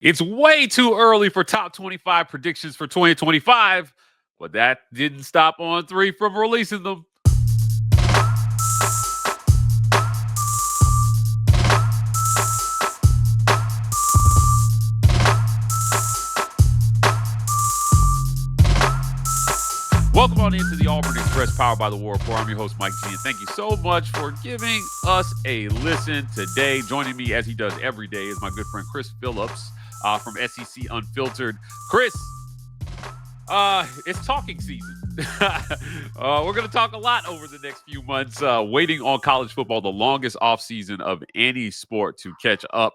It's way too early for top 25 predictions for 2025, but that didn't stop On3 from releasing them. Welcome on into the Auburn Express, powered by the War Report. I'm your host, Mike G, and thank you so much for giving us a listen today. Joining me, as he does every day, is my good friend Chris Phillips from SEC Unfiltered. Chris, it's talking season. We're going to talk a lot over the next few months, waiting on college football, the longest offseason of any sport, to catch up.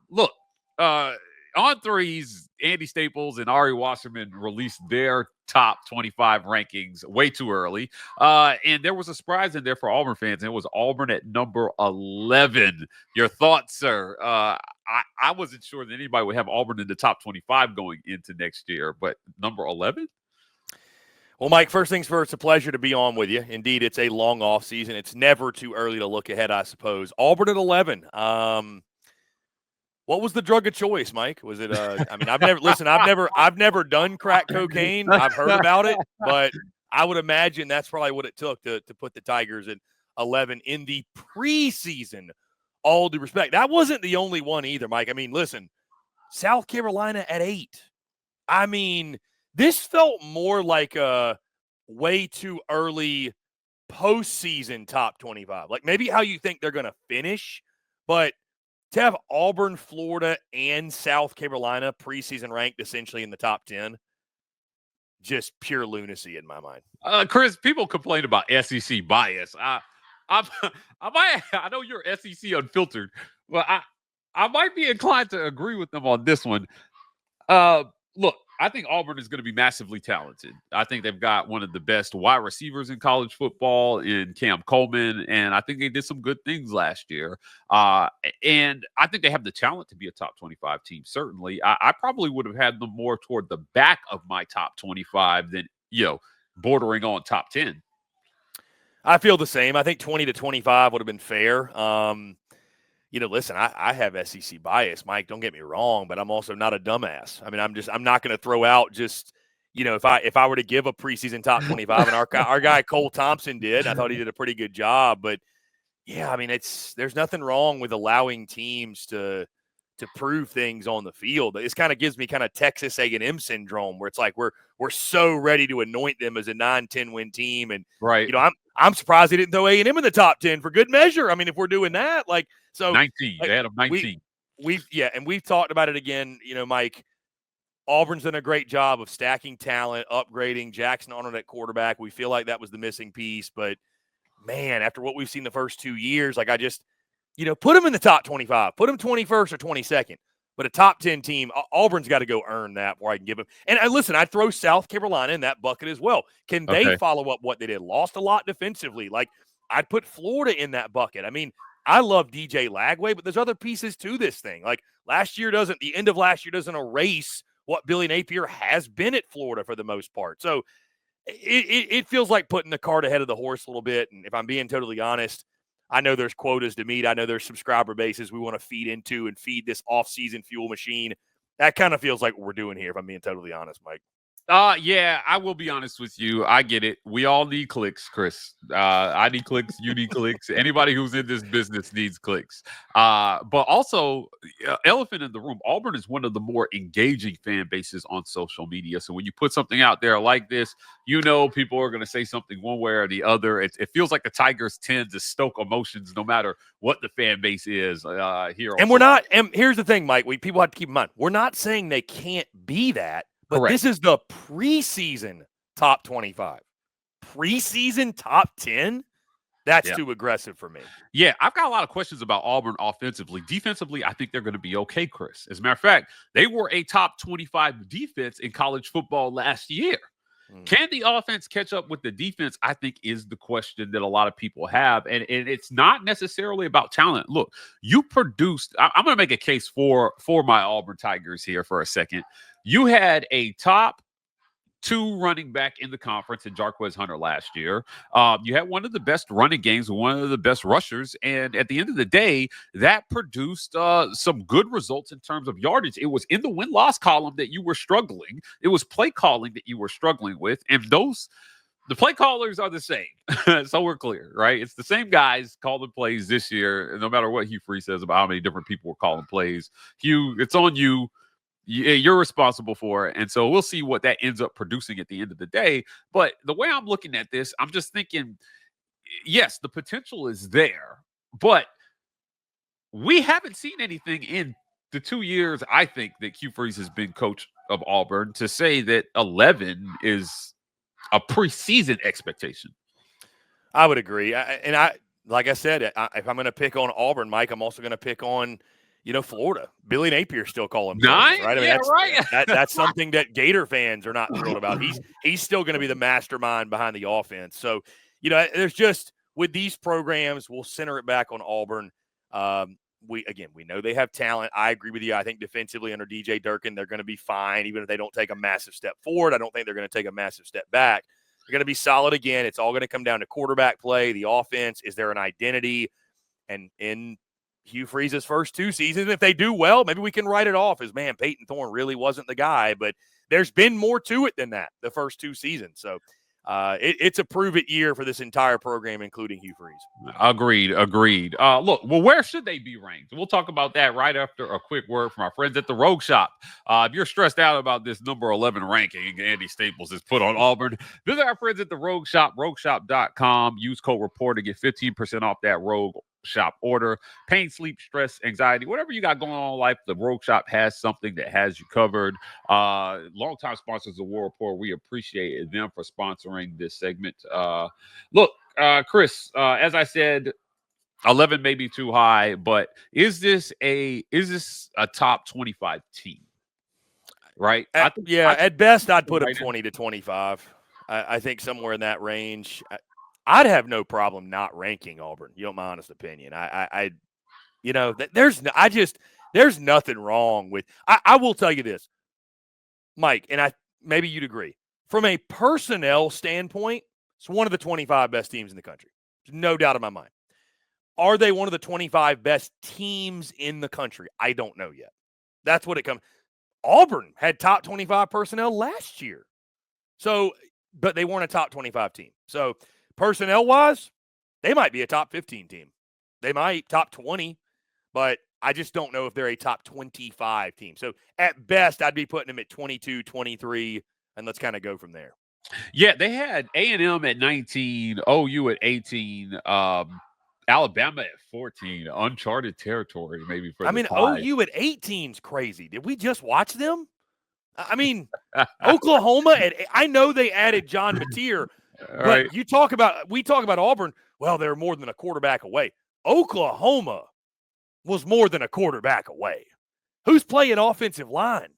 Look, On3's Andy Staples and Ari Wasserman released their top 25 rankings way too early. And there was a surprise in there for Auburn fans, and it was Auburn at number 11. Your thoughts, sir? I wasn't sure that anybody would have Auburn in the top 25 going into next year, but number 11? Well, Mike, first things first, it's a pleasure to be on with you. Indeed, it's a long off season. It's never too early to look ahead, I suppose. Auburn at 11. What was the drug of choice, Mike? Was it? I've never done crack cocaine. I've heard about it, but I would imagine that's probably what it took to put the Tigers at 11 in the preseason. All due respect, that wasn't the only one either, Mike. I mean, listen, South Carolina at 8. I mean, this felt more like a way too early postseason top 25. Like maybe how you think they're going to finish, but to have Auburn, Florida, and South Carolina preseason ranked essentially in the top 10, just pure lunacy in my mind. Chris, people complain about SEC bias. I know you're SEC Unfiltered, but I might be inclined to agree with them on this one. Look, I think Auburn is going to be massively talented. I think they've got one of the best wide receivers in college football in Cam Coleman, and I think they did some good things last year. And I think they have the talent to be a top 25 team, certainly. I probably would have had them more toward the back of my top 25 than, bordering on top 10. I feel the same. I think 20 to 25 would have been fair. Listen, I have SEC bias, Mike. Don't get me wrong, but I'm also not a dumbass. I mean, I'm not going to throw out just, if I were to give a preseason top 25, and our guy Cole Thompson did, I thought he did a pretty good job. But yeah, I mean, there's nothing wrong with allowing teams to prove things on the field. This kind of gives me kind of Texas A&M syndrome, where it's like we're so ready to anoint them as a 9-10 win team, and right. I'm surprised they didn't throw A&M in the top 10 for good measure. I mean, if we're doing that, so 19, they had them 19. We've talked about it again. Mike, Auburn's done a great job of stacking talent, upgrading Jackson Arnold at quarterback. We feel like that was the missing piece, but man, after what we've seen the first 2 years, I just, put them in the top 25, put them 21st or 22nd, but a top 10 team, Auburn's got to go earn that before I can give them. And listen, I'd throw South Carolina in that bucket as well. Can they follow up what they did? Lost a lot defensively. I'd put Florida in that bucket. I mean, I love DJ Lagway, but there's other pieces to this thing. Like the end of last year doesn't erase what Billy Napier has been at Florida for the most part. So it feels like putting the cart ahead of the horse a little bit. And if I'm being totally honest, I know there's quotas to meet. I know there's subscriber bases we want to feed into and feed this off-season fuel machine. That kind of feels like what we're doing here, if I'm being totally honest, Mike. Yeah, I will be honest with you. I get it. We all need clicks, Chris. I need clicks. You need clicks. Anybody who's in this business needs clicks. But also, elephant in the room, Auburn is one of the more engaging fan bases on social media. So when you put something out there like this, people are going to say something one way or the other. It feels like the Tigers tend to stoke emotions no matter what the fan base is here. And we're not. And here's the thing, Mike. People have to keep in mind, we're not saying they can't be that. But Correct. This is the preseason top 25. Preseason top 10? That's too aggressive for me. Yeah, I've got a lot of questions about Auburn offensively. Defensively, I think they're going to be okay, Chris. As a matter of fact, they were a top 25 defense in college football last year. Can the offense catch up with the defense, I think, is the question that a lot of people have. And it's not necessarily about talent. Look, you produced – I'm going to make a case for my Auburn Tigers here for a second. You had a top two running back in the conference in Jarquiz Hunter last year. You had one of the best running games, one of the best rushers, and at the end of the day, that produced some good results in terms of yardage. It was in the win-loss column that you were struggling. It was play calling that you were struggling with, and the play callers are the same. So we're clear, right? It's the same guys calling plays this year, no matter what Hugh Freeze says about how many different people were calling plays. Hugh, it's on you. You're responsible for it. And so we'll see what that ends up producing at the end of the day. But the way I'm looking at this, I'm just thinking, yes, the potential is there, but we haven't seen anything in the 2 years, I think, that Hugh Freeze has been coach of Auburn to say that 11 is a preseason expectation. I would agree. Like I said, if I'm going to pick on Auburn, Mike, I'm also going to pick on, Florida. Billy Napier still calling plays, right? I mean, that's something that Gator fans are not thrilled about. He's still going to be the mastermind behind the offense. So, there's just with these programs, we'll center it back on Auburn. We know they have talent. I agree with you. I think defensively under DJ Durkin, they're going to be fine, even if they don't take a massive step forward. I don't think they're going to take a massive step back. They're going to be solid again. It's all going to come down to quarterback play, the offense. Is there an identity? And in Hugh Freeze's first 2 seasons, if they do well, maybe we can write it off as, man, Peyton Thorne really wasn't the guy. But there's been more to it than that the first 2 seasons. So it's a prove-it year for this entire program, including Hugh Freeze. Agreed. Look, well, where should they be ranked? We'll talk about that right after a quick word from our friends at the Rogue Shop. If you're stressed out about this number 11 ranking Andy Staples has put on Auburn, visit our friends at the Rogue Shop, rogueshop.com. Use code REPORT to get 15% off that Rogue Shop order. Pain, sleep, stress, anxiety, whatever you got going on in life, the Rogue Shop has something that has you covered. Longtime sponsors of War Report, we appreciate them for sponsoring this segment. Look, Chris, as I said, 11 may be too high, but is this a top 25 team? Right? At best, I'd put them 20 to 25. I think somewhere in that range. I'd have no problem not ranking Auburn. You know my honest opinion. There's nothing wrong with. I will tell you this, Mike, and maybe you'd agree. From a personnel standpoint, it's one of the 25 best teams in the country. There's no doubt in my mind. Are they one of the 25 best teams in the country? I don't know yet. That's what it comes. Auburn had top 25 personnel last year. So, but they weren't a top 25 team. So, personnel-wise, they might be a top 15 team. They might top 20, but I just don't know if they're a top 25 team. So, at best, I'd be putting them at 22, 23, and let's kind of go from there. Yeah, they had A&M at 19, OU at 18, Alabama at 14, uncharted territory maybe for the Tide. OU at 18 is crazy. Did we just watch them? I mean, Oklahoma I know they added John Mateer, but right. We talk about Auburn. Well, they're more than a quarterback away. Oklahoma was more than a quarterback away. Who's playing offensive line?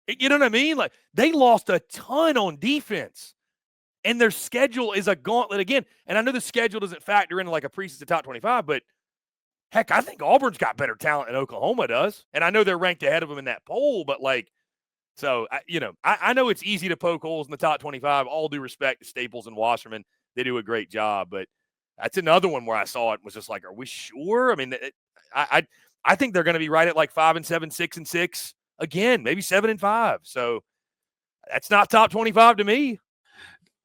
You know what I mean? Like, they lost a ton on defense, and their schedule is a gauntlet again. And I know the schedule doesn't factor into like a preseason top 25, but heck, I think Auburn's got better talent than Oklahoma does. And I know they're ranked ahead of them in that poll, but I know it's easy to poke holes in the top 25. All due respect to Staples and Wasserman. They do a great job, but that's another one where I saw it was just like, are we sure? I mean, I think they're going to be right at like 5-7, 6-6. Again, maybe 7-5. So that's not top 25 to me.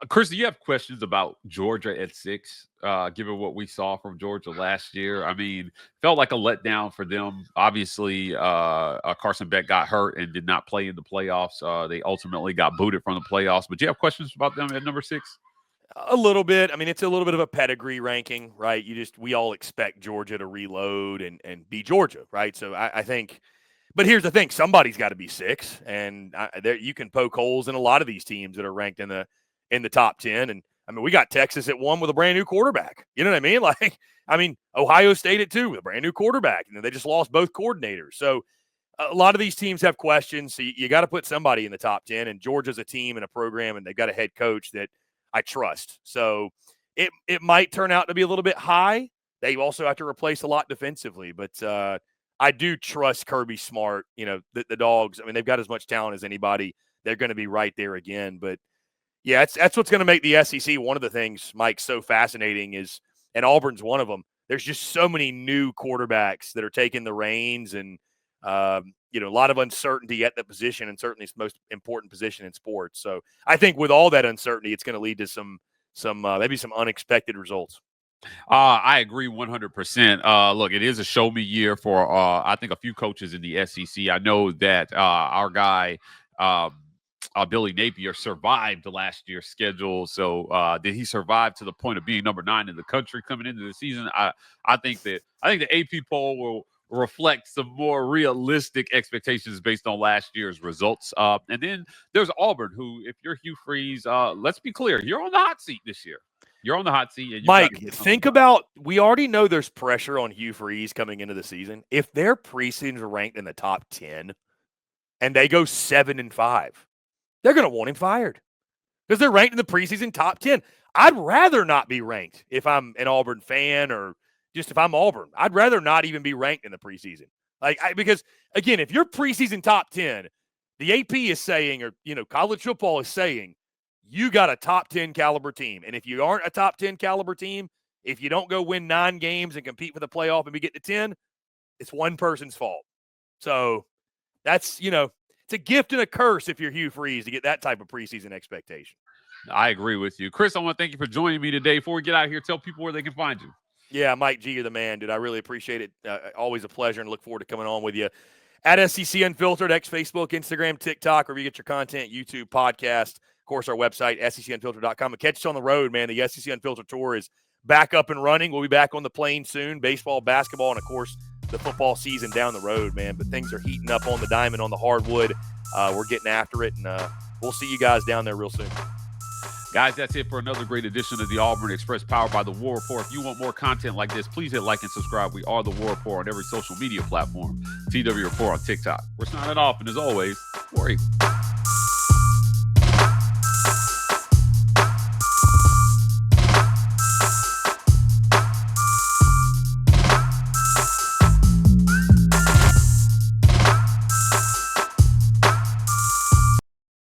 Chris, do you have questions about Georgia at 6, given what we saw from Georgia last year? I mean, felt like a letdown for them. Obviously, Carson Beck got hurt and did not play in the playoffs. They ultimately got booted from the playoffs. But do you have questions about them at number 6? A little bit. I mean, it's a little bit of a pedigree ranking, right? We all expect Georgia to reload and be Georgia, right? So I think – but here's the thing. Somebody's got to be 6, and you can poke holes in a lot of these teams that are ranked in the top 10. And I mean, we got Texas at 1 with a brand new quarterback. You know what I mean? Ohio State at 2 with a brand new quarterback. They just lost both coordinators. So a lot of these teams have questions. So you got to put somebody in the top 10, and Georgia's a team and a program, and they've got a head coach that I trust. So it might turn out to be a little bit high. They also have to replace a lot defensively, but I do trust Kirby Smart. The Dogs, I mean, they've got as much talent as anybody. they're going to be right there again. But yeah, that's what's going to make the SEC one of the things, Mike, so fascinating is, and Auburn's one of them. There's just so many new quarterbacks that are taking the reins, and a lot of uncertainty at the position, and certainly it's the most important position in sports. So I think with all that uncertainty, it's going to lead to some maybe some unexpected results. I agree 100%. Look, it is a show me year for I think a few coaches in the SEC. I know that our guy Billy Napier survived last year's schedule. So did he survive to the point of being number 9 in the country coming into the season? I think the AP poll will reflect some more realistic expectations based on last year's results. And then there's Auburn, who, if you're Hugh Freeze, let's be clear, you're on the hot seat this year. You're on the hot seat. And Mike, think about, we already know there's pressure on Hugh Freeze coming into the season. If their preseason are ranked in the top 10 and they go 7-5, they're going to want him fired because they're ranked in the preseason top 10. I'd rather not be ranked if I'm an Auburn fan, or just if I'm Auburn. I'd rather not even be ranked in the preseason. Because, again, if you're preseason top 10, the AP is saying, or, college football is saying, you got a top 10 caliber team. And if you aren't a top 10 caliber team, if you don't go win 9 games and compete for the playoff and we get to 10, it's one person's fault. So that's, it's a gift and a curse if you're Hugh Freeze to get that type of preseason expectation. I agree with you. Chris, I want to thank you for joining me today. Before we get out of here, tell people where they can find you. Yeah, Mike G, you're the man, dude. I really appreciate it. Always a pleasure, and look forward to coming on with you at SEC Unfiltered, X, Facebook, Instagram, TikTok, wherever you get your content, YouTube, podcast. Of course, our website, secunfiltered.com. Catch us on the road, man. The SEC Unfiltered Tour is back up and running. We'll be back on the plane soon. Baseball, basketball, and, of course, the football season down the road, man. But things are heating up on the diamond, on the hardwood. We're getting after it, and we'll see you guys down there real soon. Guys, that's it for another great edition of the Auburn Express, powered by the War Report. If you want more content like this, please hit like and subscribe. We are the War Report on every social media platform. TW Report on TikTok. We're signing off, and as always, War Eagle.